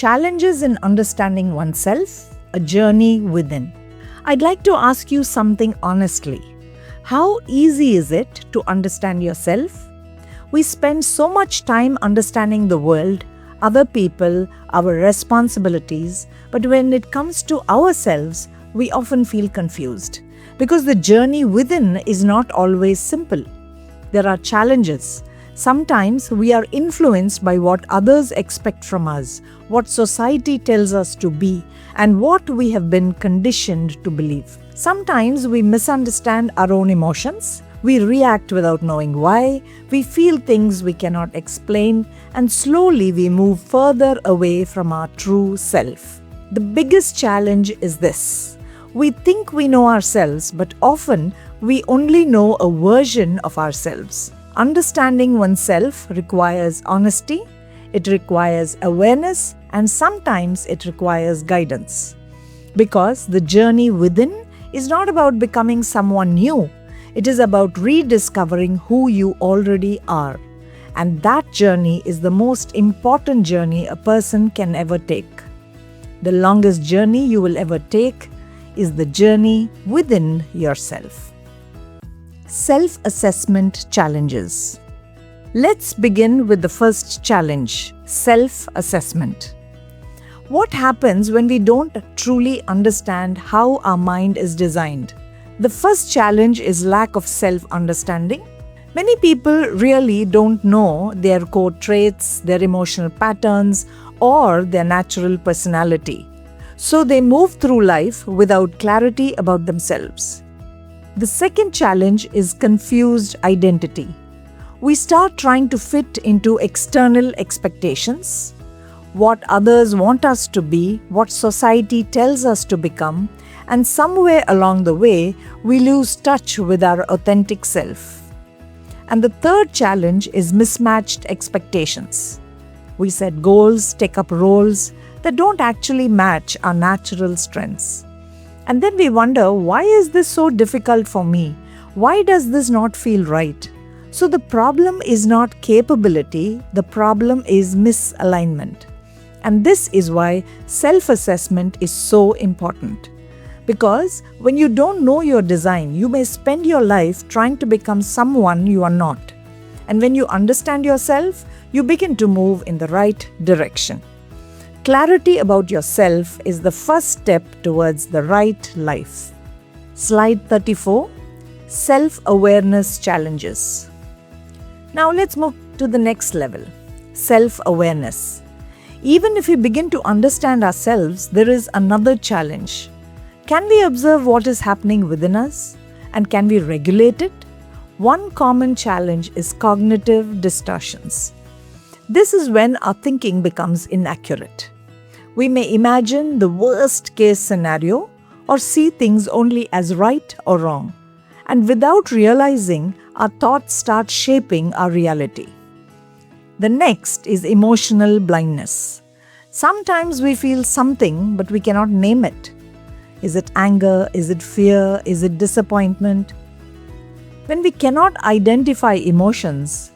Challenges in understanding oneself, a journey within. I'd like to ask you something honestly. How easy is it to understand yourself? We spend so much time understanding the world, other people, our responsibilities, but when it comes to ourselves, we often feel confused because the journey within is not always simple. There are challenges. Sometimes we are influenced by what others expect from us, what society tells us to be, and what we have been conditioned to believe. Sometimes we misunderstand our own emotions. We react without knowing why. We feel things we cannot explain, and slowly we move further away from our true self. The biggest challenge is this. We think we know ourselves, but often we only know a version of ourselves. Understanding oneself requires honesty, it requires awareness, and sometimes it requires guidance. Because the journey within is not about becoming someone new. It is about rediscovering who you already are. And that journey is the most important journey a person can ever take. The longest journey you will ever take is the journey within yourself. Self-assessment challenges. Let's begin with the first challenge, self-assessment. What happens when we don't truly understand how our mind is designed? The first challenge is lack of self-understanding. Many people really don't know their core traits, their emotional patterns, or their natural personality. So they move through life without clarity about themselves. The second challenge is confused identity. We start trying to fit into external expectations, what others want us to be, what society tells us to become, and somewhere along the way, we lose touch with our authentic self. And the third challenge is mismatched expectations. We set goals, take up roles that don't actually match our natural strengths. And then we wonder, why is this so difficult for me? Why does this not feel right? So the problem is not capability, the problem is misalignment. And this is why self-assessment is so important. Because when you don't know your design, you may spend your life trying to become someone you are not. And when you understand yourself, you begin to move in the right direction. Clarity about yourself is the first step towards the right life. Slide 34, Self-awareness challenges. Now let's move to the next level, self-awareness. Even if we begin to understand ourselves, there is another challenge. Can we observe what is happening within us? And can we regulate it? One common challenge is cognitive distortions. This is when our thinking becomes inaccurate. We may imagine the worst case scenario or see things only as right or wrong. And without realizing, our thoughts start shaping our reality. The next is emotional blindness. Sometimes we feel something, but we cannot name it. Is it anger? Is it fear? Is it disappointment? When we cannot identify emotions,